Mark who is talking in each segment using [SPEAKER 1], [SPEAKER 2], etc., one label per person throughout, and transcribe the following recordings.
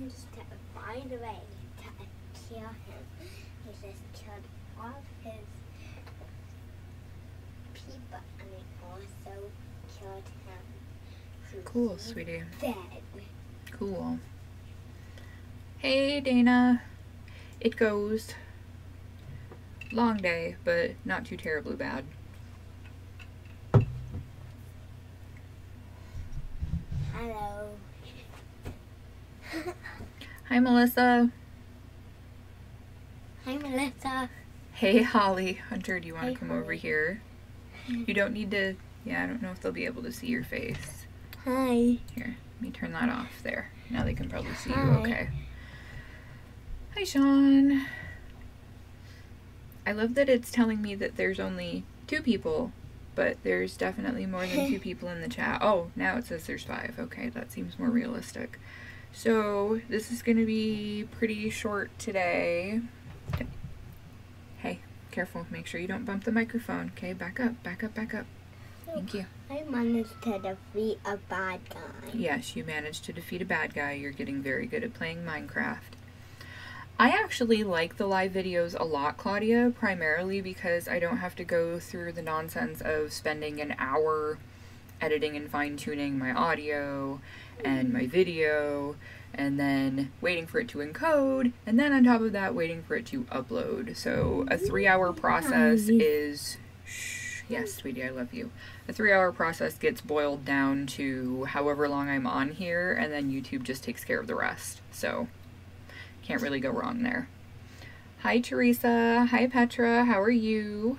[SPEAKER 1] managed to find a way to kill him. He just killed all of his people, and it also killed him. So
[SPEAKER 2] Cool,
[SPEAKER 1] he's
[SPEAKER 2] sweetie.
[SPEAKER 1] dead.
[SPEAKER 2] Cool. Hey, Dana. It goes. Long day, but not too terribly bad.
[SPEAKER 1] Hello.
[SPEAKER 2] Hi, Melissa.
[SPEAKER 1] Hi, Melissa.
[SPEAKER 2] Hey, Holly. Hunter, do you want to
[SPEAKER 1] Hey,
[SPEAKER 2] come over
[SPEAKER 1] Holly.
[SPEAKER 2] here? You don't need to. Yeah, I don't know if they'll be able to see your face.
[SPEAKER 1] Hi.
[SPEAKER 2] Here, let me turn that off there. Now they can probably see you
[SPEAKER 1] Hi.
[SPEAKER 2] okay. Hi, Sean. I love that it's telling me that there's only 2 people, but there's definitely more than 2 people in the chat. Oh, now it says there's 5. Okay, that seems more realistic. So, this is going to be pretty short today. Hey, careful. Make sure you don't bump the microphone. Okay, back up, back up, back up. Thank you.
[SPEAKER 1] I managed to defeat a bad guy.
[SPEAKER 2] Yes, you managed to defeat a bad guy. You're getting very good at playing Minecraft. I actually like the live videos a lot, Claudia, primarily because I don't have to go through the nonsense of spending an hour editing and fine-tuning my audio and my video, and then waiting for it to encode, and then on top of that, waiting for it to upload. So a 3-hour process is... Shh, yes, sweetie, I love you. A 3-hour process gets boiled down to however long I'm on here, and then YouTube just takes care of the rest. So... can't really go wrong there. Hi, Teresa. Hi, Petra. How are you?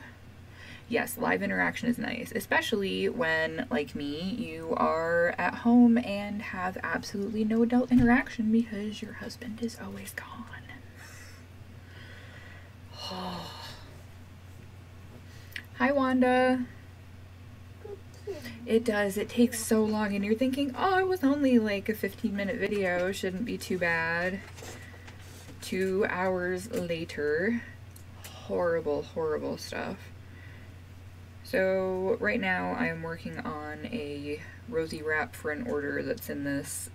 [SPEAKER 2] Yes, live interaction is nice, especially when, like me, you are at home and have absolutely no adult interaction because your husband is always gone. Hi, Wanda. It does. It takes so long, and you're thinking, oh, it was only like a 15-minute video. Shouldn't be too bad. 2 hours later. Horrible, horrible stuff. So right now I am working on a rosy wrap for an order that's in this,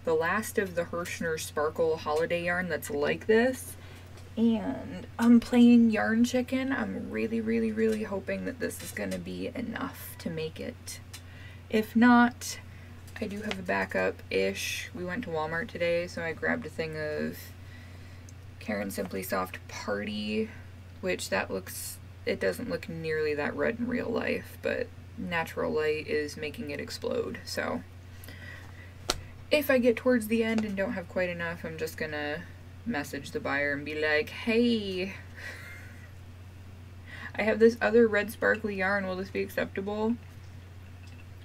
[SPEAKER 2] the last of the Hirschner Sparkle holiday yarn that's like this. And I'm playing Yarn Chicken. I'm really, really, really hoping that this is going to be enough to make it. If not, I do have a backup-ish. We went to Walmart today, so I grabbed a thing of Karen Simply Soft Party, which that looks, it doesn't look nearly that red in real life, but natural light is making it explode. So if I get towards the end and don't have quite enough, I'm just gonna message the buyer and be like, hey, I have this other red sparkly yarn, will this be acceptable?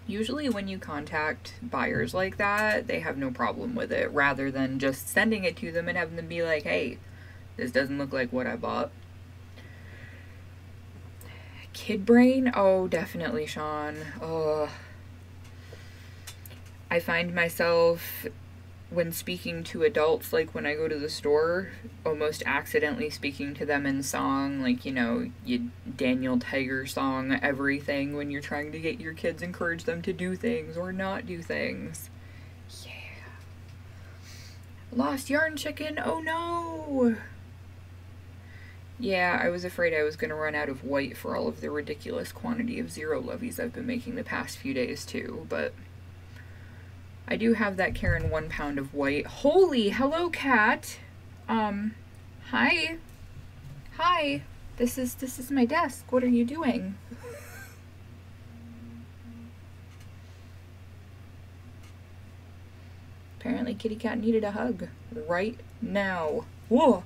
[SPEAKER 2] Usually when you contact buyers like that, they have no problem with it, rather than just sending it to them and having them be like, hey, this doesn't look like what I bought. Kid brain? Oh, definitely, Sean. Oh. I find myself, when speaking to adults, like when I go to the store, almost accidentally speaking to them in song, like, you know, you Daniel Tiger song everything when you're trying to get your kids, encourage them to do things or not do things. Yeah. Lost Yarn Chicken, oh no! Yeah, I was afraid I was going to run out of white for all of the ridiculous quantity of zero lovies I've been making the past few days too, but I do have that Karen 1 pound of white. Holy, hello, cat. Hi. Hi. This is my desk. What are you doing? Apparently kitty cat needed a hug right now. Whoa.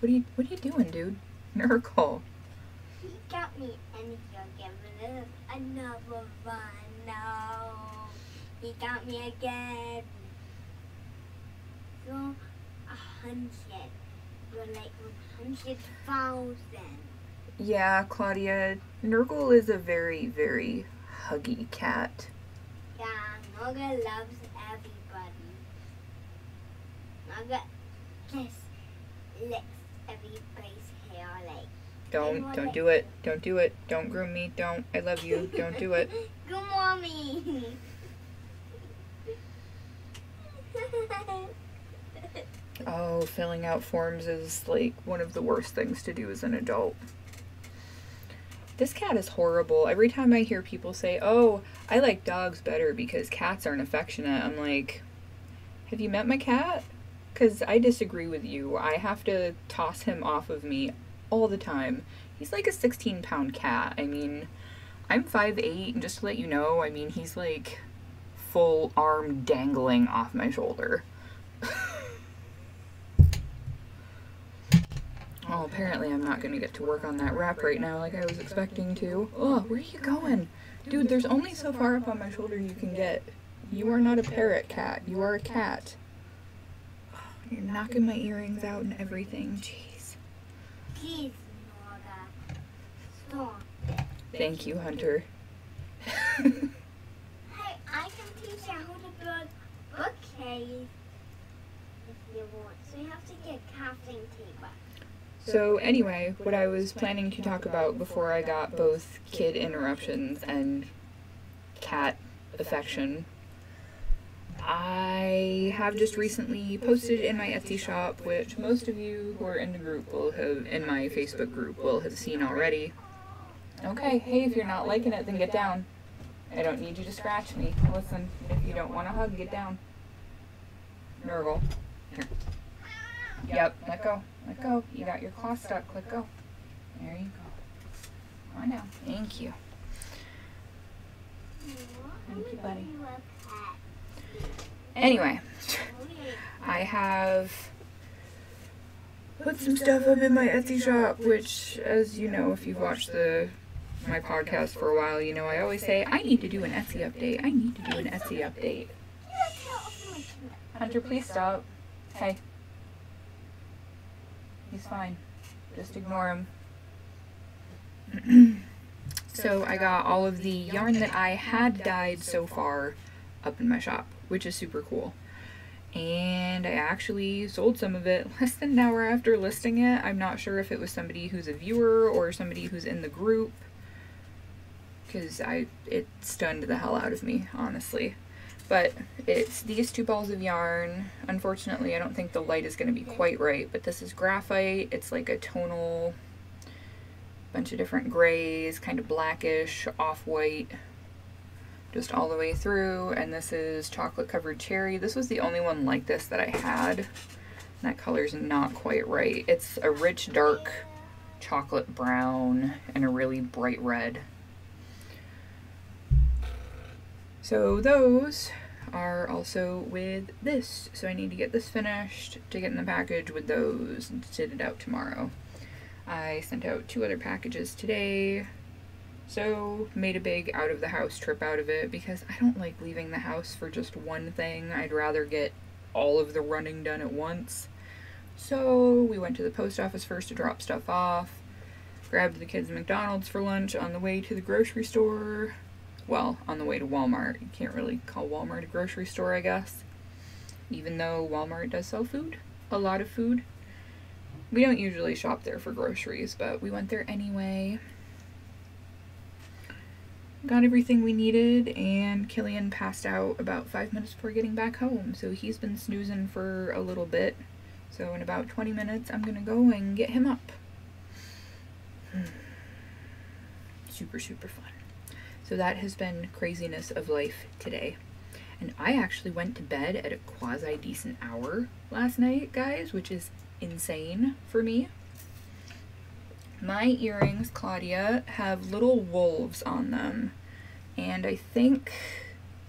[SPEAKER 2] What are you doing, dude? Miracle.
[SPEAKER 1] He got me and he'll give it another one. No. He got me again. You're 100. You're like 100,000.
[SPEAKER 2] Yeah, Claudia, Nurgle is a very, very huggy cat.
[SPEAKER 1] Yeah, Noga loves everybody. Noga just licks everybody's hair like.
[SPEAKER 2] Don't do it. Don't do it. Don't groom me. Don't. I love you. Don't do it.
[SPEAKER 1] Good mommy.
[SPEAKER 2] Oh, filling out forms is like one of the worst things to do as an adult. This cat is horrible. Every time I hear people say, oh, I like dogs better because cats aren't affectionate, I'm like, have you met my cat? Because I disagree with you. I have to toss him off of me all the time. He's like a 16-pound cat. I mean, I'm 5'8", and just to let you know, I mean, he's like full arm dangling off my shoulder. Oh, apparently I'm not going to get to work on that wrap right now like I was expecting to. Oh, where are you going? Dude, there's only so far up on my shoulder you can get. You are not a parrot cat. You are a cat. Oh, you're knocking my earrings out and everything. Jeez.
[SPEAKER 1] Please, Nora. Stop.
[SPEAKER 2] Thank you, Hunter.
[SPEAKER 1] Hey, I can teach you how to build bookcase if you want. So you have to get crafting table.
[SPEAKER 2] So anyway, what I was planning to talk about before I got both kid interruptions and cat affection, I have just recently posted in my Etsy shop, which most of you who are in the group will have, in my Facebook group, will have seen already. Okay, hey, if you're not liking it, then get down. I don't need you to scratch me. Listen, if you don't want a hug, get down. Nerval. Here. Yep, let go. Let go. You got your claw stuck. Let go. There you go. Come on now. Thank you. Thank you, buddy. Anyway, I have put some stuff up in my Etsy shop, which, as you know, if you've watched my podcast for a while, you know I always say, I need to do an Etsy update. I need to do an Etsy update. Hunter, please stop. Hey. He's fine. Just ignore him. So I got all of the yarn that I had dyed so far up in my shop, which is super cool. And I actually sold some of it less than an hour after listing it. I'm not sure if it was somebody who's a viewer or somebody who's in the group, because it stunned the hell out of me, honestly. But it's these 2 balls of yarn. Unfortunately, I don't think the light is going to be quite right, but this is graphite. It's like a tonal, bunch of different grays, kind of blackish, off-white, just all the way through. And this is chocolate covered cherry. This was the only one like this that I had. That color's not quite right. It's a rich, dark chocolate brown and a really bright red. So those are also with this. So I need to get this finished to get in the package with those and send it out tomorrow. I sent out 2 other packages today. So made a big out of the house trip out of it because I don't like leaving the house for just one thing. I'd rather get all of the running done at once. So we went to the post office first to drop stuff off. Grabbed the kids McDonald's for lunch on the way to the grocery store. Well, on the way to Walmart. You can't really call Walmart a grocery store, I guess. Even though Walmart does sell food. A lot of food. We don't usually shop there for groceries, but we went there anyway. Got everything we needed, and Killian passed out about 5 minutes before getting back home. So he's been snoozing for a little bit. So in about 20 minutes, I'm gonna go and get him up. Super, super fun. So that has been craziness of life today. And I actually went to bed at a quasi-decent hour last night, guys, which is insane for me. My earrings, Claudia, have little wolves on them. And I think,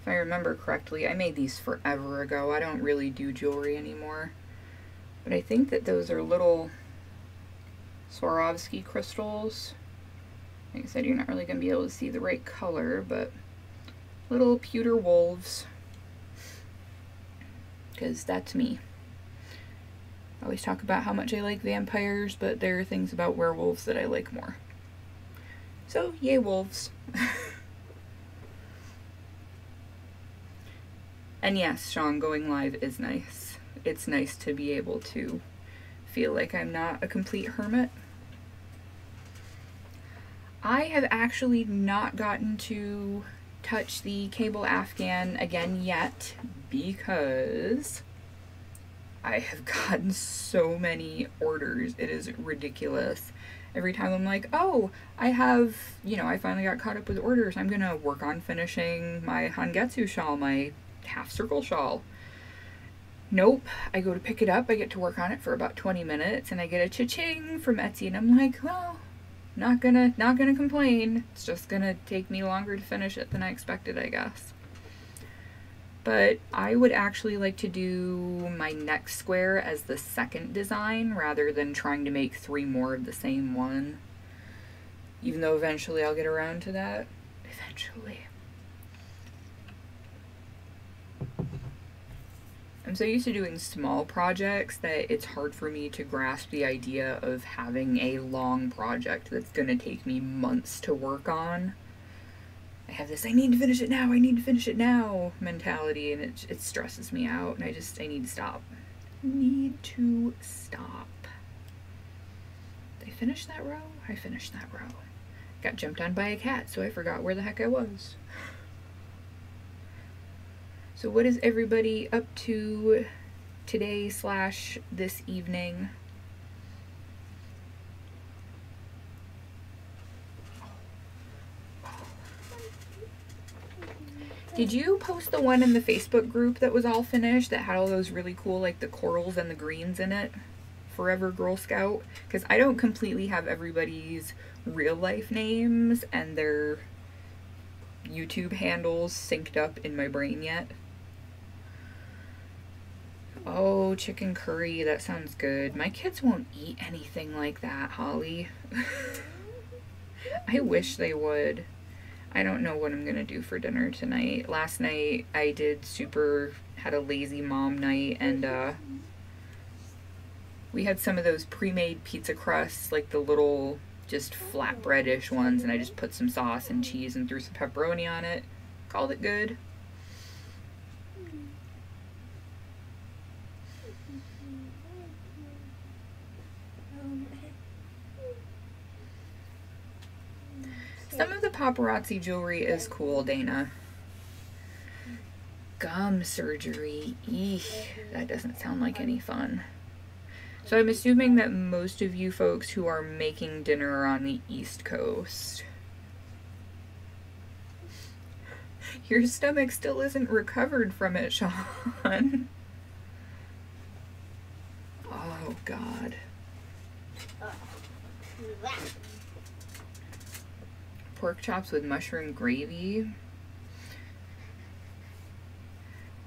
[SPEAKER 2] if I remember correctly, I made these forever ago. I don't really do jewelry anymore. But I think that those are little Swarovski crystals. Like I said, you're not really going to be able to see the right color, but little pewter wolves. Because that's me. I always talk about how much I like vampires, but there are things about werewolves that I like more. So, yay wolves. And yes, Sean, going live is nice. It's nice to be able to feel like I'm not a complete hermit. I have actually not gotten to touch the cable afghan again yet because I have gotten so many orders. It is ridiculous. Every time I'm like, oh, I have, you know, I finally got caught up with orders. I'm gonna work on finishing my Hangetsu shawl, my half circle shawl. Nope. I go to pick it up. I get to work on it for about 20 minutes and I get a cha-ching from Etsy and I'm like, well, not gonna complain. It's just gonna take me longer to finish it than I expected, I guess. But I would actually like to do my next square as the second design rather than trying to make 3 more of the same one. Even though eventually I'll get around to that. Eventually. I'm so used to doing small projects that it's hard for me to grasp the idea of having a long project that's gonna take me months to work on. I have this, I need to finish it now, I need to finish it now mentality, and it stresses me out, and I need to stop. Need to stop. Did I finish that row? I finished that row. Got jumped on by a cat, so I forgot where the heck I was. So what is everybody up to today / this evening? Did you post the one in the Facebook group that was all finished that had all those really cool, like the corals and the greens in it? Forever Girl Scout? Because I don't completely have everybody's real life names and their YouTube handles synced up in my brain yet. Oh, chicken curry, that sounds good. My kids won't eat anything like that, Holly. I wish they would. I don't know what I'm gonna do for dinner tonight. Last night I had a lazy mom night, and we had some of those pre-made pizza crusts, like the little just flatbreadish ones, and I just put some sauce and cheese and threw some pepperoni on it. Called it good. Some of the paparazzi jewelry is cool, Dana. Gum surgery. Eek, that doesn't sound like any fun. So I'm assuming that most of you folks who are making dinner are on the East Coast. Your stomach still isn't recovered from it, Sean. Oh, God. Pork chops with mushroom gravy.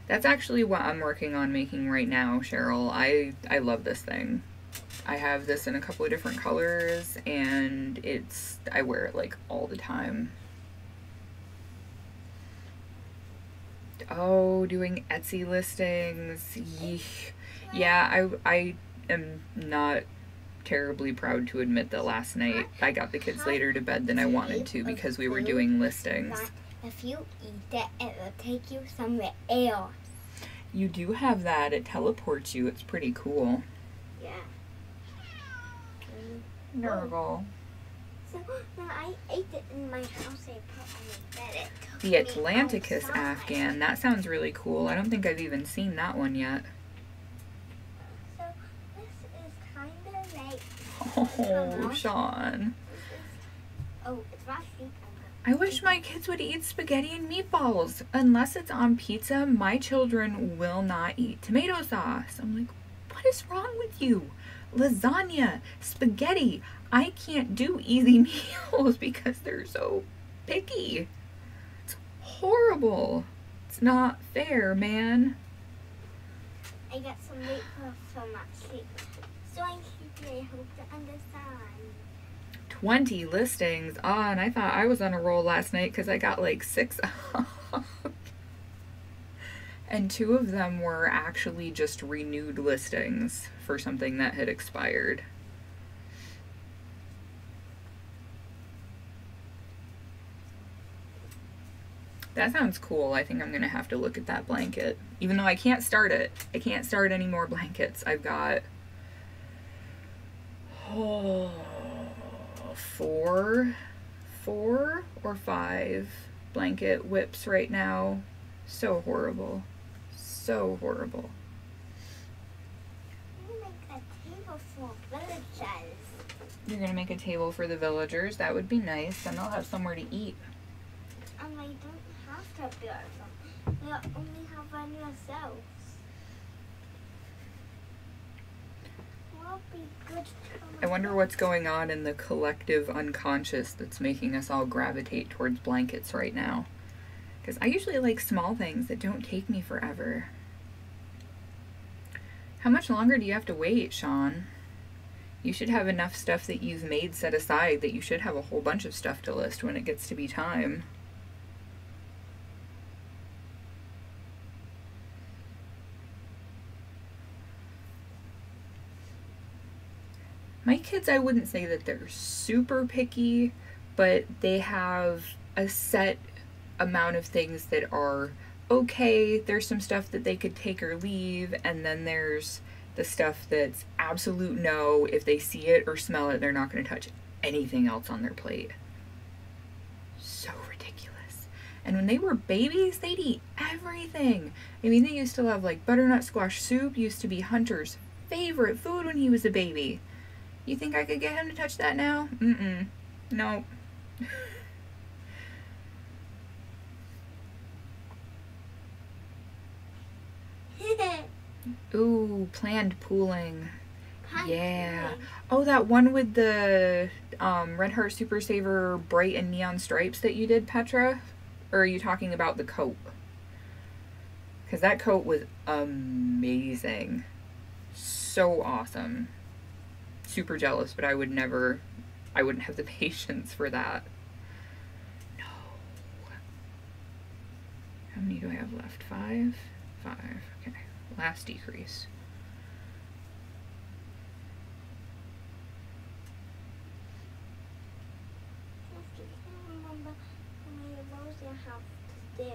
[SPEAKER 2] That's actually what I'm working on making right now, Cheryl. I love this thing. I have this in a couple of different colors, and I wear it like all the time. Oh, doing Etsy listings. Yeesh. Yeah, I am not terribly proud to admit that last night I got the kids later to bed than I wanted to because we were doing listings.
[SPEAKER 1] If you eat it, it will take you somewhere else.
[SPEAKER 2] You do have that. It teleports you. It's pretty cool.
[SPEAKER 1] Yeah.
[SPEAKER 2] Nurgle.
[SPEAKER 1] So, when I ate it in my house, I put on the bed.
[SPEAKER 2] The Atlanticus Afghan. That sounds really cool. I don't think I've even seen that one yet. Oh, Sean.
[SPEAKER 1] It's rusty.
[SPEAKER 2] I wish my kids would eat spaghetti and meatballs. Unless it's on pizza, my children will not eat tomato sauce. I'm like, what is wrong with you? Lasagna, spaghetti. I can't do easy meals because they're so picky. It's horrible. It's not fair, man.
[SPEAKER 1] I got some meat from my sleep. So I hope to understand.
[SPEAKER 2] 20 listings. Oh, and I thought I was on a roll last night because I got like 6 up. And 2 of them were actually just renewed listings for something that had expired. That sounds cool. I think I'm going to have to look at that blanket. Even though I can't start it. I can't start any more blankets. I've got 4 or 5 blanket whips right now. So horrible. So horrible.
[SPEAKER 1] table for villagers.
[SPEAKER 2] You're gonna make a table for the villagers. That would be nice. Then they'll have somewhere to eat.
[SPEAKER 1] And they don't have to build them. They only have one themselves. Will be good.
[SPEAKER 2] I wonder what's going on in the collective unconscious that's making us all gravitate towards blankets right now. Because I usually like small things that don't take me forever. How much longer do you have to wait, Sean? You should have enough stuff that you've made set aside that you should have a whole bunch of stuff to list when it gets to be time. My kids, I wouldn't say that they're super picky, but they have a set amount of things that are okay. There's some stuff that they could take or leave, and then there's the stuff that's absolute no. If they see it or smell it, they're not going to touch anything else on their plate. So ridiculous. And when they were babies, they'd eat everything. I mean, they used to love, like, butternut squash soup used to be Hunter's favorite food when he was a baby. You think I could get him to touch that now? Mm-mm. No. Ooh, planned pooling. Yeah. Oh, that one with the Red Heart Super Saver bright and neon stripes that you did, Petra? Or are you talking about the coat? Because that coat was amazing. So awesome. Super jealous, but I wouldn't have the patience for that. No. How many do I have left? 5? 5. Okay. Last decrease.
[SPEAKER 1] I can't remember how many rows I have to do.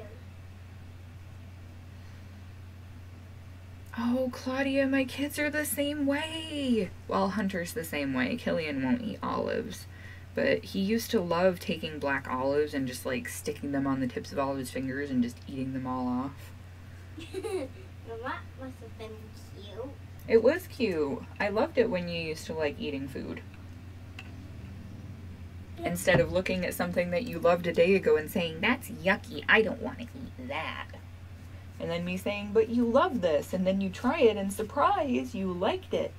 [SPEAKER 2] Oh, Claudia, my kids are the same way. Well, Hunter's the same way. Killian won't eat olives. But he used to love taking black olives and just, like, sticking them on the tips of all of his fingers and just eating them all off.
[SPEAKER 1] Well, that must have been cute.
[SPEAKER 2] It was cute. I loved it when you used to like eating food. Instead of looking at something that you loved a day ago and saying, that's yucky, I don't want to eat that. And then me saying, but you love this. And then you try it and surprise, you liked it.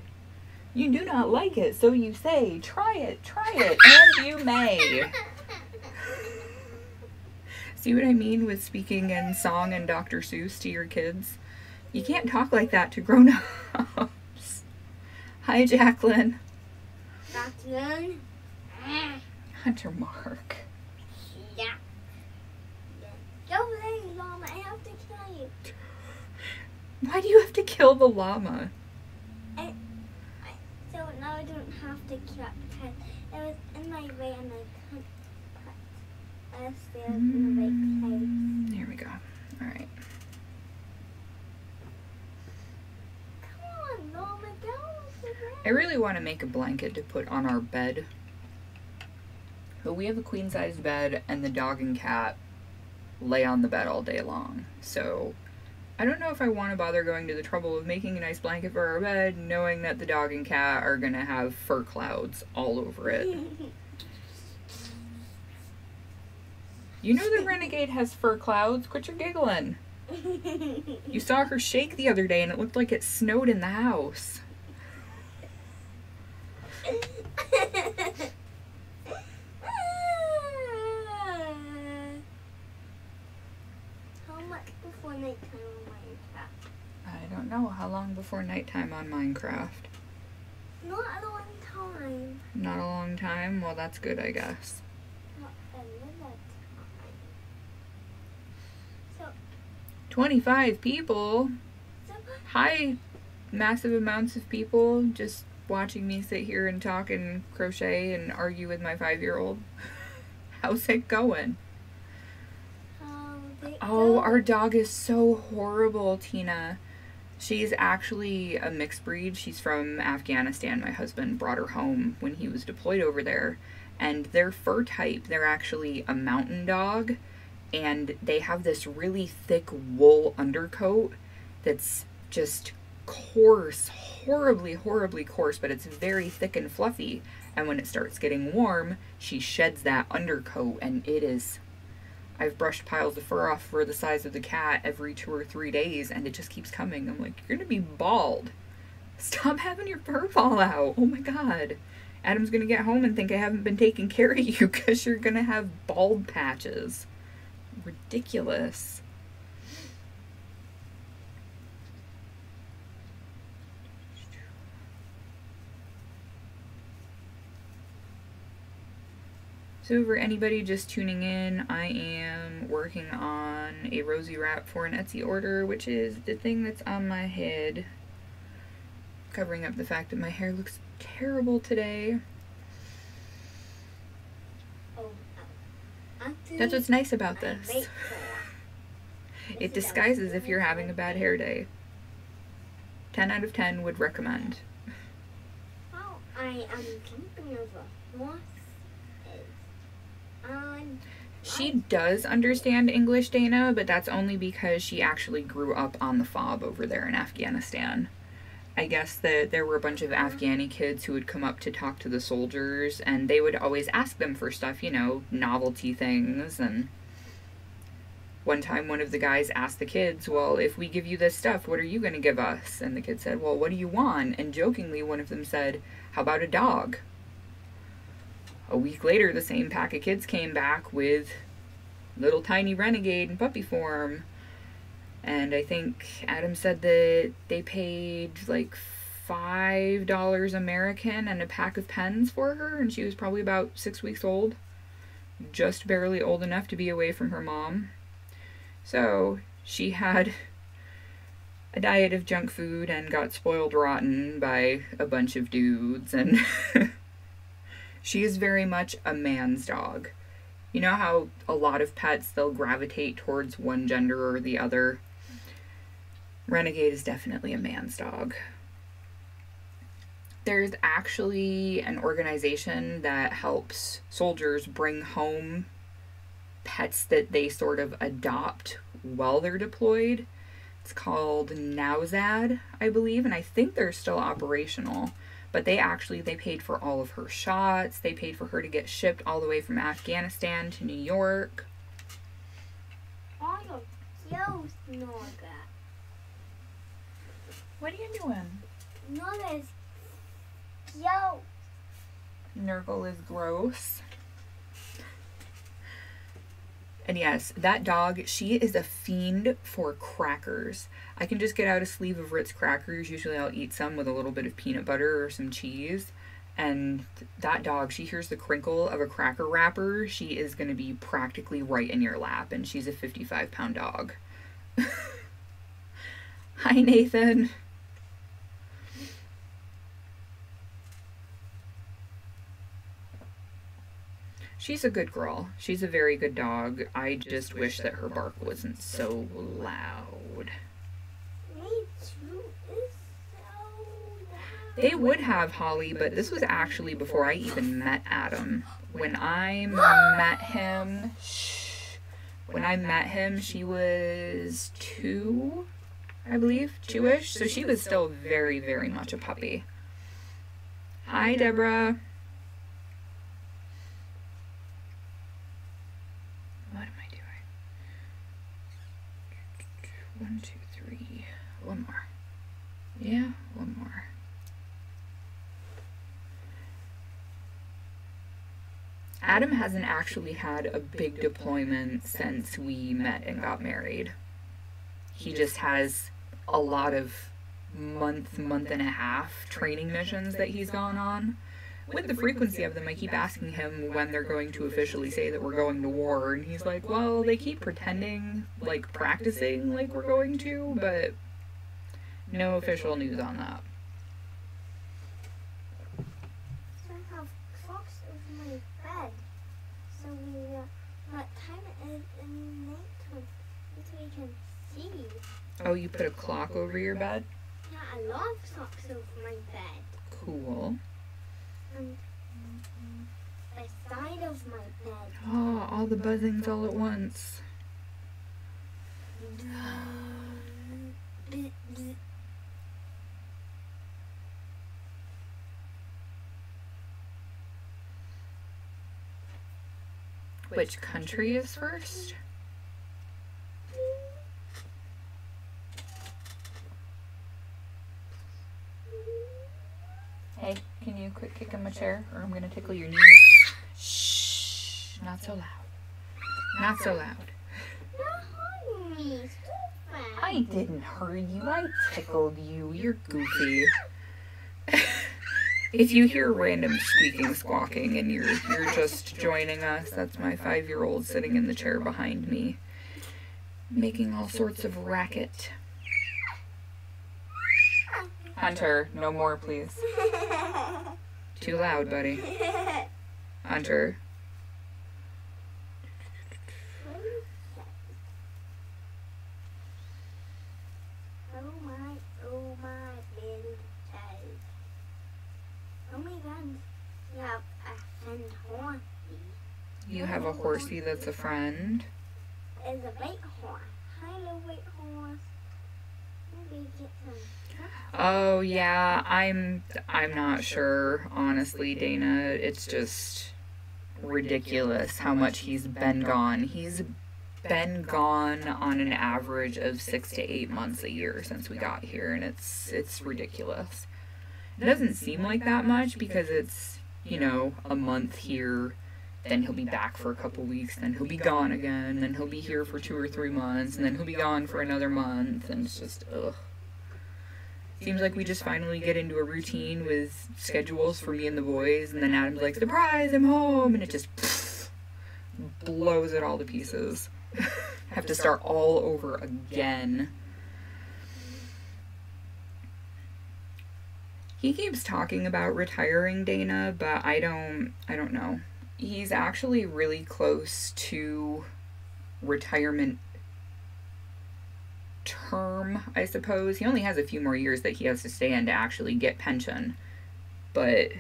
[SPEAKER 2] You do not like it, so you say, try it, and you may. See what I mean with speaking in song and Dr. Seuss to your kids? You can't talk like that to grown-ups. Hi, Jacqueline.
[SPEAKER 1] Jacqueline.
[SPEAKER 2] Hunter Mark.
[SPEAKER 1] Yeah. Go away, Llama. I have to kill you.
[SPEAKER 2] Why do you have to kill the llama?
[SPEAKER 1] So now I don't have to kill it because it was in my way and I couldn't put us there in the right place.
[SPEAKER 2] There we go. All right.
[SPEAKER 1] Come on, Llama, go.
[SPEAKER 2] I really want to make a blanket to put on our bed. But we have a queen-size bed and the dog and cat lay on the bed all day long. So I don't know if I want to bother going to the trouble of making a nice blanket for our bed, knowing that the dog and cat are going to have fur clouds all over it. You know the Renegade has fur clouds. Quit your giggling. You saw her shake the other day and it looked like it snowed in the house.
[SPEAKER 1] How much before nighttime on Minecraft?
[SPEAKER 2] I don't know. How long before nighttime on Minecraft?
[SPEAKER 1] Not a long time.
[SPEAKER 2] Not a long time? Well, that's good, I guess.
[SPEAKER 1] Not a minute time. So,
[SPEAKER 2] 25 people?
[SPEAKER 1] so
[SPEAKER 2] Hi, massive amounts of people just watching me sit here and talk and crochet and argue with my 5-year-old. How's it going? Oh, our dog is so horrible, Tina. She's actually a mixed breed. She's from Afghanistan. My husband brought her home when he was deployed over there. And their fur type, they're actually a mountain dog. And they have this really thick wool undercoat that's just coarse, horribly, horribly coarse, but it's very thick and fluffy. And when it starts getting warm, she sheds that undercoat, and it is... I've brushed piles of fur off for the size of the cat every 2 or 3 days, and it just keeps coming. I'm like, you're gonna be bald. Stop having your fur fall out. Oh my god. Adam's gonna get home and think I haven't been taking care of you because you're gonna have bald patches. Ridiculous. So for anybody just tuning in, I am working on a rosy wrap for an Etsy order, which is the thing that's on my head, covering up the fact that my hair looks terrible today. That's what's nice about this. It disguises if you're having a bad hair day. 10 out of 10 would recommend.
[SPEAKER 1] Well, I am thinking of a horse.
[SPEAKER 2] She does understand English, Dana, but that's only because she actually grew up on the FOB over there in Afghanistan. I guess that there were a bunch of Afghani kids who would come up to talk to the soldiers, and they would always ask them for stuff, you know, novelty things. And one time one of the guys asked the kids, well, if we give you this stuff, what are you going to give us? And the kid said, well, what do you want? And jokingly, one of them said, how about a dog? A week later, the same pack of kids came back with little tiny renegade in puppy form. And I think Adam said that they paid like $5 American and a pack of pens for her, and she was probably about 6 weeks old. Just barely old enough to be away from her mom. So she had a diet of junk food and got spoiled rotten by a bunch of dudes, and she is very much a man's dog. You know how a lot of pets, they'll gravitate towards one gender or the other? Renegade is definitely a man's dog. There's actually an organization that helps soldiers bring home pets that they sort of adopt while they're deployed. It's called NOWZAD, I believe, and I think they're still operational. But they paid for all of her shots. They paid for her to get shipped all the way from Afghanistan to New York.
[SPEAKER 1] Oh, yo, Norga.
[SPEAKER 2] What are you doing?
[SPEAKER 1] Norga's yo.
[SPEAKER 2] Nurgle is gross. And yes, that dog, she is a fiend for crackers. I can just get out a sleeve of Ritz crackers. Usually I'll eat some with a little bit of peanut butter or some cheese. And that dog, she hears the crinkle of a cracker wrapper. She is going to be practically right in your lap. And she's a 55-pound dog. Hi, Nathan. She's a good girl. She's a very good dog. I just wish that her bark wasn't so loud.
[SPEAKER 1] Me too. It's so loud.
[SPEAKER 2] They would have Holly, but this was actually before I even met Adam. When I met him, she was 2, I believe, 2-ish. So she was still very, very much a puppy. Hi, Deborah. What am I doing? 1, 2, 3. One more. Yeah, one more. Adam hasn't actually had a big deployment since we met and got married. He just has a lot of month and a half training missions that he's gone on. With the frequency of them, I keep asking him when they're going to officially say that we're going to war, and he's like, well, they keep pretending, like practicing like we're going to, but no official news on that.
[SPEAKER 1] So I have clocks over my bed. So what time it is in nighttime, so we can see.
[SPEAKER 2] Oh, you put a clock over your bed?
[SPEAKER 1] Yeah, I love clocks over my bed.
[SPEAKER 2] Cool.
[SPEAKER 1] And the side of my bed.
[SPEAKER 2] Oh, all the buzzings all at once. which country is first? Hey, can you quit kicking my chair or I'm gonna tickle your knees? Shh, not so loud. Not so loud. I didn't hurt you, I tickled you. You're goofy. If you hear random squeaking, squawking, and you're just joining us, that's my 5-year-old sitting in the chair behind me, making all sorts of racket. Hunter, no more, please. Too loud, buddy. Hunter.
[SPEAKER 1] Oh my little child. Oh my god, you have a friend horsey.
[SPEAKER 2] You have a horsey that's a friend?
[SPEAKER 1] It's a big horse. Hi, little big horse. Maybe get some.
[SPEAKER 2] Oh yeah, I'm not sure, honestly, Dana. It's just ridiculous how much he's been gone. He's been gone on an average of 6 to 8 months a year since we got here, and it's ridiculous. It doesn't seem like that much because it's, you know, a month here, then he'll be back for a couple weeks, then he'll be gone again, then he'll be here for 2 or 3 months, and then he'll be gone for another month, and it's just, ugh. Seems like we just finally get into a routine with schedules for me and the boys, and then Adam's like, surprise, I'm home, and it just blows it all to pieces. Have to start all over again. He keeps talking about retiring, Dana, but I don't know. He's actually really close to retirement term, I suppose. He only has a few more years that he has to stay in to actually get pension, but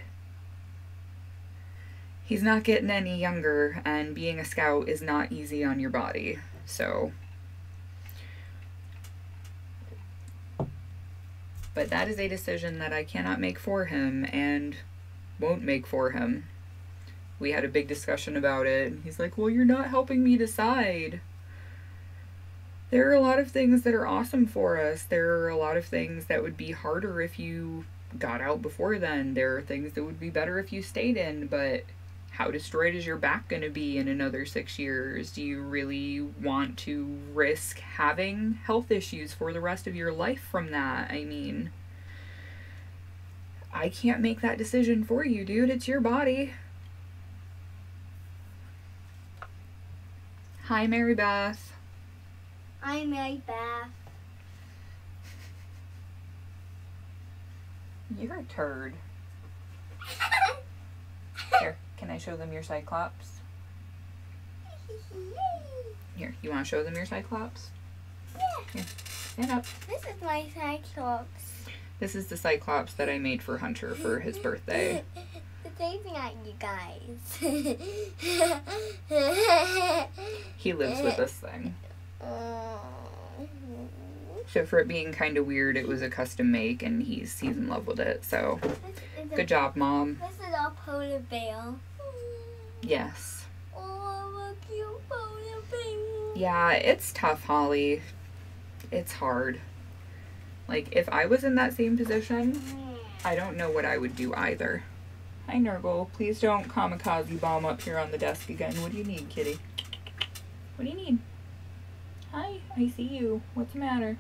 [SPEAKER 2] he's not getting any younger, and being a scout is not easy on your body, so. But that is a decision that I cannot make for him and won't make for him. We had a big discussion about it, and he's like, well, you're not helping me decide. There are a lot of things that are awesome for us. There are a lot of things that would be harder if you got out before then. There are things that would be better if you stayed in, but how destroyed is your back going to be in another 6 years? Do you really want to risk having health issues for the rest of your life from that? I mean, I can't make that decision for you, dude. It's your body. Hi, Mary Beth.
[SPEAKER 1] Hi, Mary Beth.
[SPEAKER 2] You're a turd. Here, can I show them your Cyclops? Here, you want to show them your Cyclops?
[SPEAKER 1] Yeah.
[SPEAKER 2] Here, stand up.
[SPEAKER 1] This is my Cyclops.
[SPEAKER 2] This is the Cyclops that I made for Hunter for his birthday.
[SPEAKER 1] It's waving at you guys.
[SPEAKER 2] He lives with this thing. So for it being kind of weird, it was a custom make, and he's in love with it, so good job, Mom.
[SPEAKER 1] This is our polar bear.
[SPEAKER 2] Yes.
[SPEAKER 1] Oh, a cute polar bear.
[SPEAKER 2] Yeah, it's tough, Holly. It's hard. Like, if I was in that same position, I don't know what I would do either. Hi, Nurgle. Please don't kamikaze bomb up here on the desk again. What do you need, kitty? What do you need? Hi, I see you. What's the matter?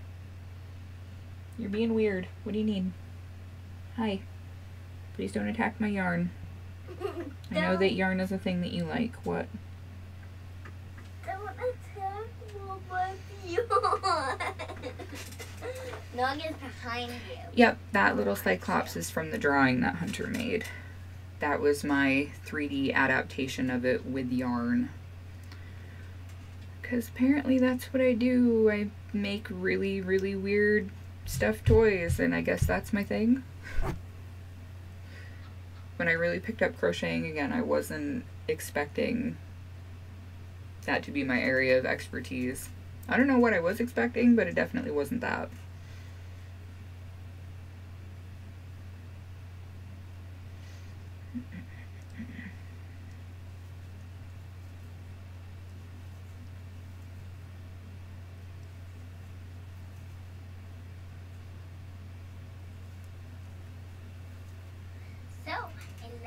[SPEAKER 2] You're being weird. What do you need? Hi. Please don't attack my yarn. I know that yarn is a thing that you like. What?
[SPEAKER 1] Don't attack my yarn. Nog is behind you.
[SPEAKER 2] Yep, that little Cyclops is from the drawing that Hunter made. That was my 3D adaptation of it with yarn. Because apparently that's what I do. I make really, really weird stuffed toys, and I guess that's my thing. When I really picked up crocheting again, I wasn't expecting that to be my area of expertise. I don't know what I was expecting, but it definitely wasn't that.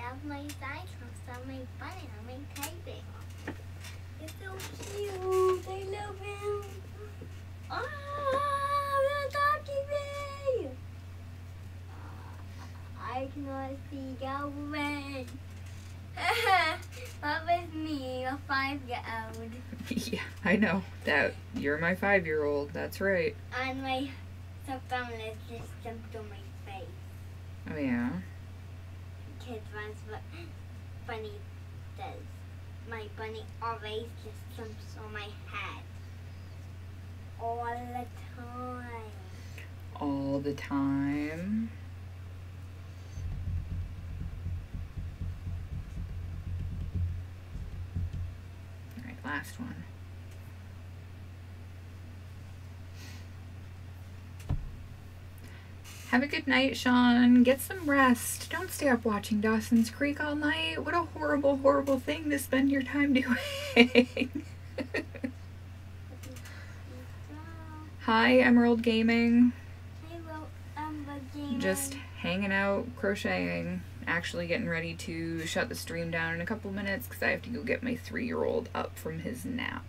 [SPEAKER 1] have my side house on my bunny on my table. It's so cute. I love him. They're attacking me. I cannot see going. That was me, a 5-year-old.
[SPEAKER 2] Yeah, I know. That you're my 5-year-old. That's right.
[SPEAKER 1] And my family just jumped on my face.
[SPEAKER 2] Oh yeah.
[SPEAKER 1] Because that's what Bunny does. My bunny always just jumps on my head. All the time.
[SPEAKER 2] All the time. All right, last one. Have a good night, Sean. Get some rest. Don't stay up watching Dawson's Creek all night. What a horrible, horrible thing to spend your time doing. Hi, Emerald Gaming. Just hanging out, crocheting. Actually getting ready to shut the stream down in a couple minutes because I have to go get my 3-year-old up from his nap.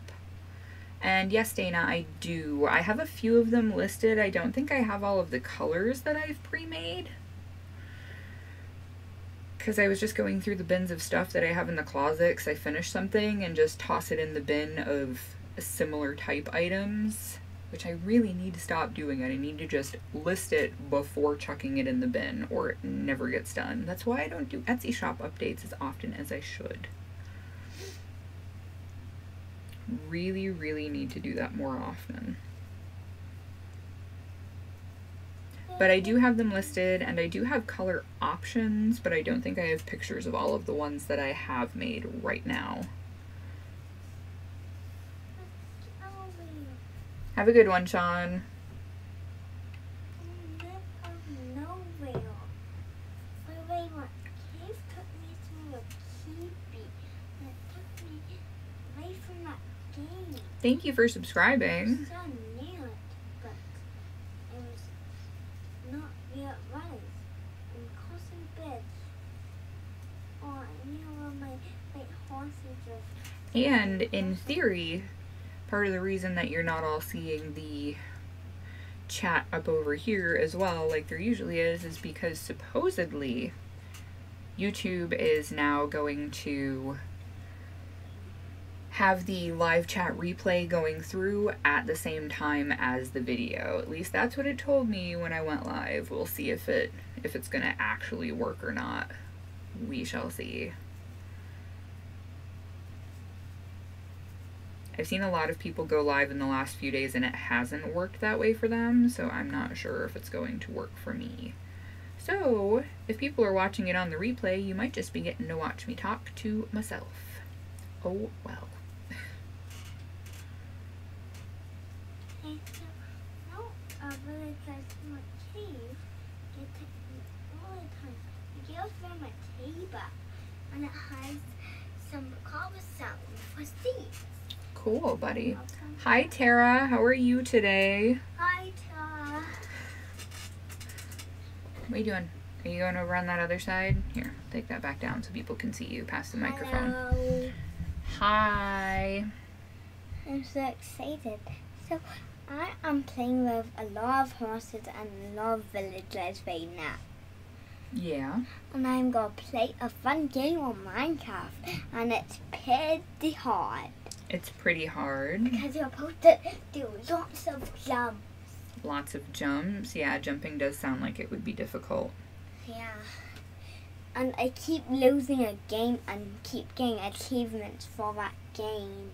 [SPEAKER 2] And yes, Dana, I do. I have a few of them listed. I don't think I have all of the colors that I've pre-made, because I was just going through the bins of stuff that I have in the closet because I finished something and just toss it in the bin of similar type items, which I really need to stop doing. I need to just list it before chucking it in the bin or it never gets done. That's why I don't do Etsy shop updates as often as I should. Really, really need to do that more often. But I do have them listed, and I do have color options, but I don't think I have pictures of all of the ones that I have made right now. Have a good one, Sean. Thank you for subscribing. And in theory, part of the reason that you're not all seeing the chat up over here as well, like there usually is because supposedly YouTube is now going to have the live chat replay going through at the same time as the video. At least that's what it told me when I went live. We'll see if it's gonna actually work or not. We shall see. I've seen a lot of people go live in the last few days and it hasn't worked that way for them, so I'm not sure if it's going to work for me. So, if people are watching it on the replay, you might just be getting to watch me talk to myself. Oh well.
[SPEAKER 1] And it has some cobblestone for seeds.
[SPEAKER 2] Cool, buddy. Hi, Tara. How are you today?
[SPEAKER 1] Hi, Tara.
[SPEAKER 2] What are you doing? Are you going over on that other side? Here, take that back down so people can see you past the microphone.
[SPEAKER 1] Hello.
[SPEAKER 2] Hi.
[SPEAKER 1] I'm so excited. So, I am playing with a lot of horses and a lot of villagers right now.
[SPEAKER 2] Yeah.
[SPEAKER 1] And I'm going to play a fun game on Minecraft. And it's pretty hard.
[SPEAKER 2] It's pretty hard.
[SPEAKER 1] Because you're supposed to do lots of jumps.
[SPEAKER 2] Lots of jumps. Yeah, jumping does sound like it would be difficult.
[SPEAKER 1] Yeah. And I keep losing a game and keep getting achievements for that game.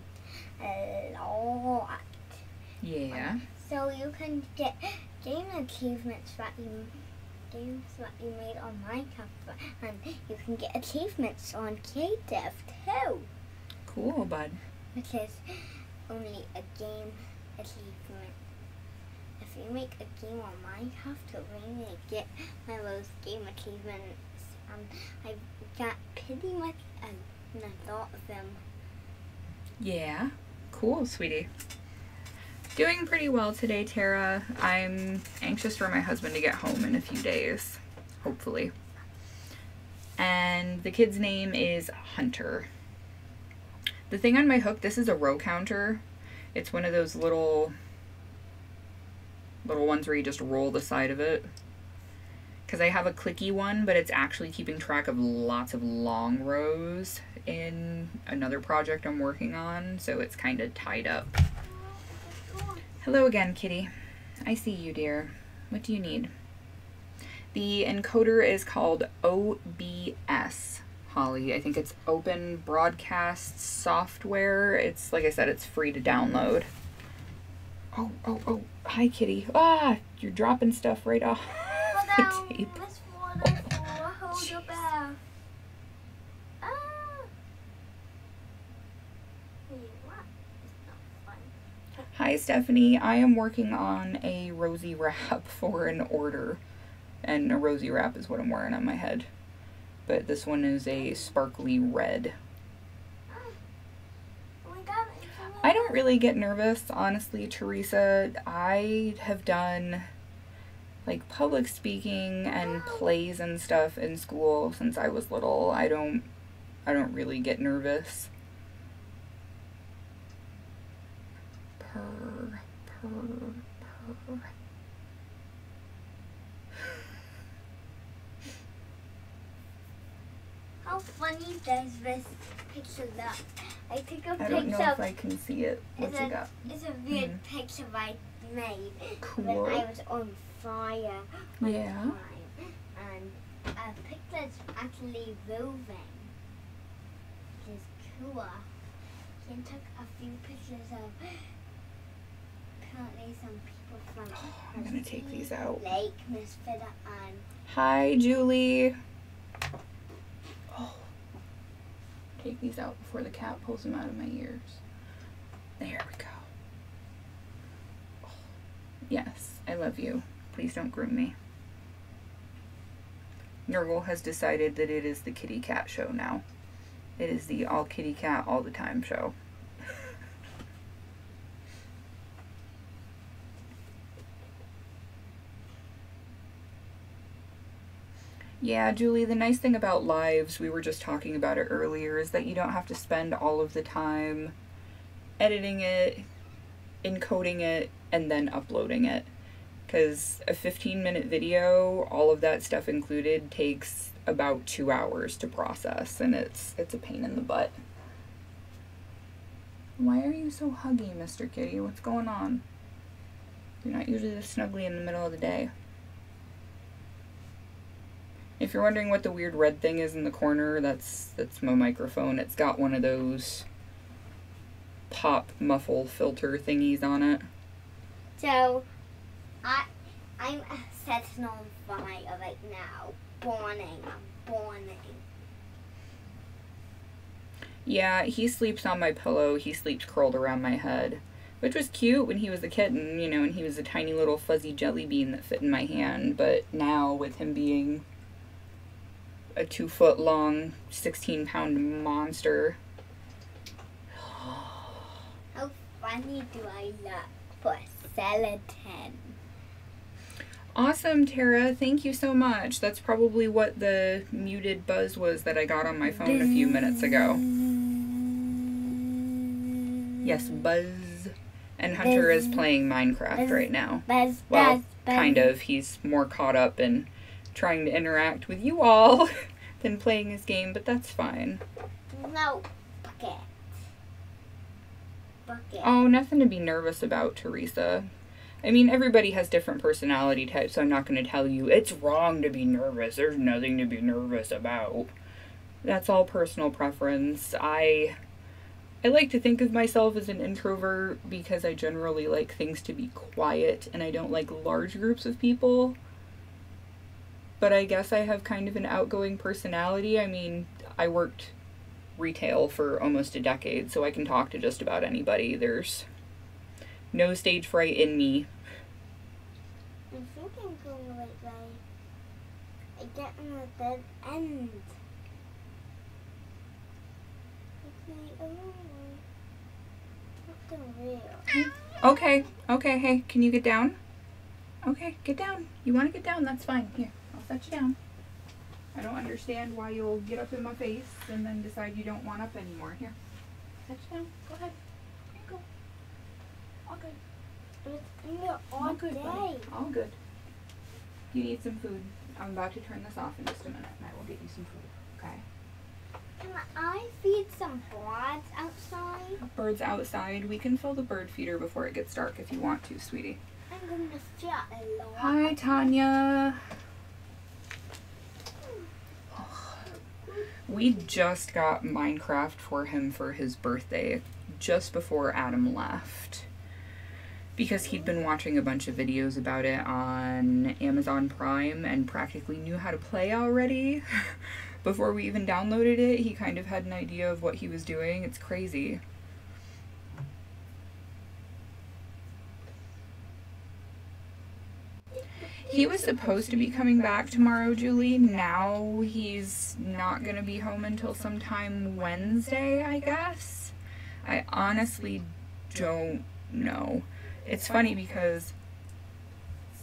[SPEAKER 1] A lot.
[SPEAKER 2] Yeah.
[SPEAKER 1] So you can get game achievements that you games that you made on Minecraft, and you can get achievements on Creative too.
[SPEAKER 2] Cool, bud.
[SPEAKER 1] Which is only a game achievement. If you make a game on Minecraft, you'll really get one of those game achievements. I've got pretty much a lot of them.
[SPEAKER 2] Yeah. Cool, sweetie. Doing pretty well today, Tara. I'm anxious for my husband to get home in a few days, hopefully. And the kid's name is Hunter. The thing on my hook, this is a row counter. It's one of those little ones where you just roll the side of it. Because I have a clicky one, but it's actually keeping track of lots of long rows in another project I'm working on, so it's kind of tied up. Hello again, kitty. I see you, dear. What do you need? The encoder is called OBS, Holly. I think it's Open Broadcast Software. It's, like I said, it's free to download. Oh, hi, kitty. Ah, you're dropping stuff right off the tape. Hi, Stephanie. I am working on a rosy wrap for an order. And a rosy wrap is what I'm wearing on my head. But this one is a sparkly red. I don't really get nervous, honestly, Teresa. I have done like public speaking and plays and stuff in school since I was little. I don't really get nervous. Purr, purr, purr.
[SPEAKER 1] How funny does this picture look? I took a picture.
[SPEAKER 2] I don't know if I can see it. What's it got?
[SPEAKER 1] It's a weird picture I made
[SPEAKER 2] Cool.
[SPEAKER 1] when I was on fire.
[SPEAKER 2] Yeah.
[SPEAKER 1] And a picture's actually moving. Which is cool. He took a few pictures of apparently some people from
[SPEAKER 2] I'm gonna take these out.
[SPEAKER 1] Lake Misfit and
[SPEAKER 2] Hi, Julie. Oh. Take these out before the cat pulls them out of my ears. There we go. Oh. Yes, I love you. Please don't groom me. Nurgle has decided that it is the kitty cat show now. It is the all kitty cat all the time show. Yeah, Julie, the nice thing about lives, we were just talking about it earlier, is that you don't have to spend all of the time editing it, encoding it, and then uploading it. Because a 15-minute video, all of that stuff included, takes about 2 hours to process, and it's a pain in the butt. Why are you so huggy, Mr. Kitty? What's going on? You're not usually this snuggly in the middle of the day. If you're wondering what the weird red thing is in the corner, that's my microphone. It's got one of those pop muffle filter thingies on it.
[SPEAKER 1] so I'm setting on fire right now. Burning.
[SPEAKER 2] Yeah, he sleeps on my pillow. He sleeps curled around my head, which was cute when he was a kitten, you know, and he was a tiny little fuzzy jelly bean that fit in my hand. But now, with him being a 2-foot long, 16-pound monster.
[SPEAKER 1] How funny do I look for skeleton?
[SPEAKER 2] Awesome, Tara. Thank you so much. That's probably what the muted buzz was that I got on my phone a few minutes ago. Yes, buzz. And Hunter is playing Minecraft right now. Well, kind of. He's more caught up in trying to interact with you all than playing his game, but that's fine.
[SPEAKER 1] No, bucket.
[SPEAKER 2] Oh, nothing to be nervous about, Teresa. I mean, everybody has different personality types, so I'm not going to tell you it's wrong to be nervous. There's nothing to be nervous about. That's all personal preference. I like to think of myself as an introvert because I generally like things to be quiet and I don't like large groups of people. But I guess I have kind of an outgoing personality. I mean, I worked retail for almost a decade, so I can talk to just about anybody. There's no stage fright in me.
[SPEAKER 1] I think I'm going the right way. I get on the dead end.
[SPEAKER 2] Okay, hey, can you get down? Okay, get down. You want to get down? That's fine. Here, I'll set you down. I don't understand why you'll get up in my face and then decide you don't want up anymore. Here. Sit down. Go ahead. Here you go. All good.
[SPEAKER 1] It's been here all
[SPEAKER 2] good,
[SPEAKER 1] day.
[SPEAKER 2] buddy. All good. You need some food. I'm about to turn this off in just a minute and I will get you some food. Okay?
[SPEAKER 1] Can I feed some birds outside?
[SPEAKER 2] Birds outside. We can fill the bird feeder before it gets dark if you want to, sweetie.
[SPEAKER 1] I'm going to feed a lot.
[SPEAKER 2] Hi, Tanya. We just got Minecraft for him for his birthday, just before Adam left. Because he'd been watching a bunch of videos about it on Amazon Prime and practically knew how to play already. Before we even downloaded it, he kind of had an idea of what he was doing. It's crazy. He was supposed to be coming back tomorrow, Julie. Now he's not going to be home until sometime Wednesday, I guess. I honestly don't know. It's funny because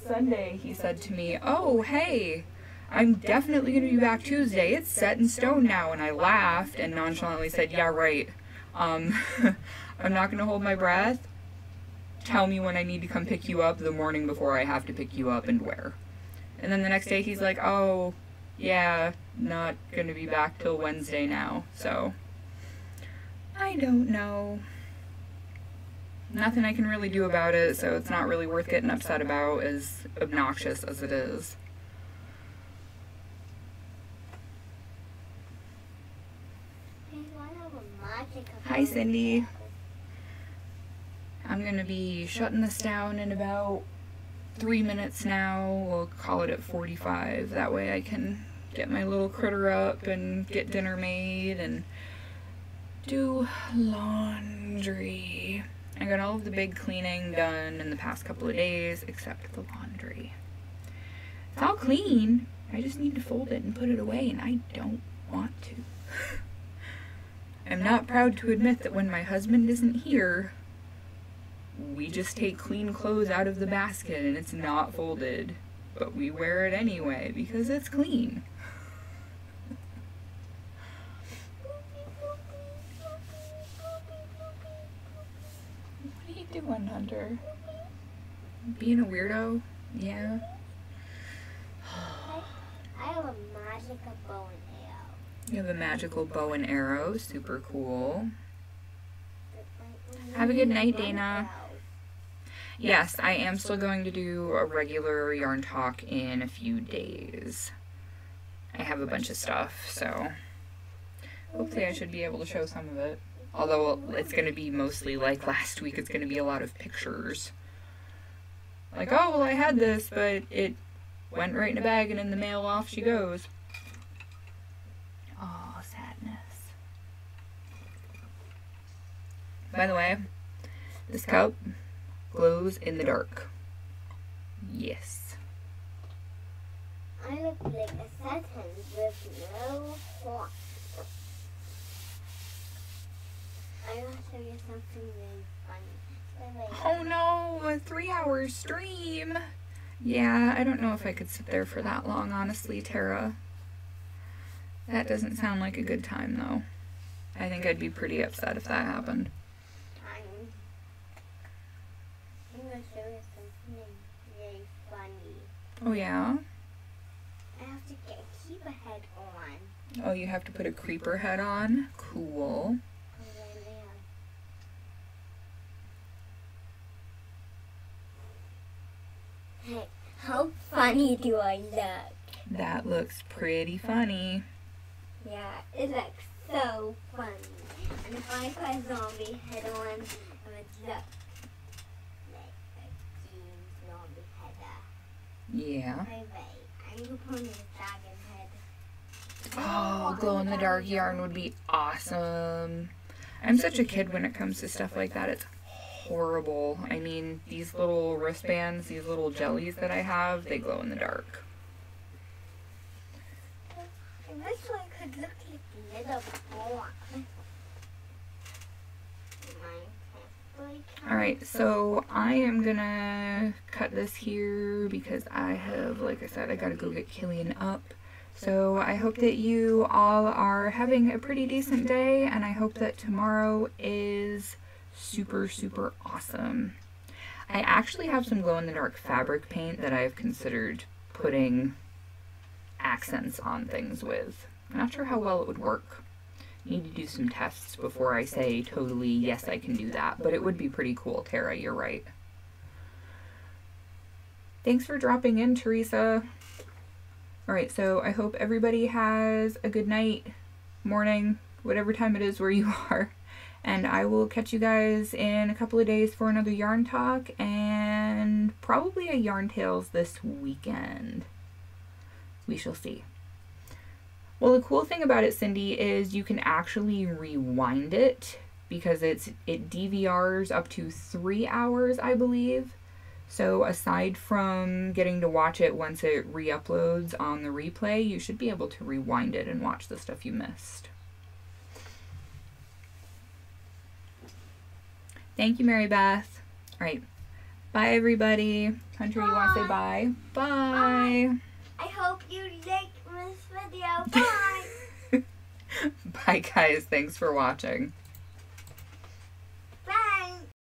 [SPEAKER 2] Sunday he said to me, "Oh, hey, I'm definitely going to be back Tuesday. It's set in stone now." And I laughed and nonchalantly said, "Yeah, right. I'm not going to hold my breath. Tell me when I need to come pick you up the morning before I have to pick you up and where." And then the next day he's like, "Oh, yeah, not going to be back till Wednesday now." So, I don't know. Nothing I can really do about it, so it's not really worth getting upset about, as obnoxious as it is. Hi, Cindy. I'm going to be shutting this down in about 3 minutes now. We'll call it at 45. That way I can get my little critter up and get dinner made and do laundry. I got all of the big cleaning done in the past couple of days, except the laundry. It's all clean. I just need to fold it and put it away, and I don't want to. I'm not proud to admit that when my husband isn't here, we just take clean clothes out of the basket and it's not folded. But we wear it anyway because it's clean. What are you doing, Hunter? Being a weirdo? Yeah.
[SPEAKER 1] I have a magical bow and arrow.
[SPEAKER 2] You have a magical bow and arrow. Super cool. Have a good night, Dana. Yes, I am still going to do a regular yarn talk in a few days. I have a bunch of stuff, so hopefully I should be able to show some of it. Although it's going to be mostly like last week, it's going to be a lot of pictures. Like, oh, well, I had this, but it went right in a bag and in the mail, off she goes. Oh, sadness. By the way, this cup glows in the dark. Yes.
[SPEAKER 1] I look like a Saturn with no horn. I want to show you something really funny.
[SPEAKER 2] Oh no, a 3-hour stream. Yeah, I don't know if I could sit there for that long, honestly, Tara. That doesn't sound like a good time, though. I think I'd be pretty upset if that happened.
[SPEAKER 1] I'm going to show you something really funny.
[SPEAKER 2] Oh, yeah?
[SPEAKER 1] I have to get a keeper head on.
[SPEAKER 2] Oh, you have to put a creeper head on? Cool.
[SPEAKER 1] Hey, how funny do I look?
[SPEAKER 2] That looks pretty funny.
[SPEAKER 1] Yeah, it looks so funny. And if I put a zombie head on, it would look like a cute zombie head.
[SPEAKER 2] Yeah.
[SPEAKER 1] Wait, I'm going to put on a dragon head.
[SPEAKER 2] Oh, glow-in-the-dark yarn would be awesome. I'm such a kid when it comes to stuff like that. It's horrible. I mean, these little wristbands, these little jellies that I have, they glow in the dark.
[SPEAKER 1] I wish I could look like a little boy.
[SPEAKER 2] Alright, so I am gonna cut this here because I have, like I said, I gotta go get Killian up So I hope that you all are having a pretty decent day, and I hope that tomorrow is super, super awesome. I actually have some glow-in-the-dark fabric paint that I've considered putting accents on things with. I'm not sure how well it would work. I need to do some tests before I say totally yes, I can do that, but it would be pretty cool, Tara, you're right. Thanks for dropping in, Teresa. Alright, so I hope everybody has a good night, morning, whatever time it is where you are. And I will catch you guys in a couple of days for another yarn talk and probably a yarn tales this weekend. We shall see. Well, the cool thing about it, Cindy, is you can actually rewind it because it DVRs up to 3 hours, I believe. So aside from getting to watch it once it re-uploads on the replay, you should be able to rewind it and watch the stuff you missed. Thank you, Mary Beth. All right. Bye, everybody. Hunter, you want to say bye? Bye.
[SPEAKER 1] I hope you liked this video. Bye.
[SPEAKER 2] Bye, guys. Thanks for watching.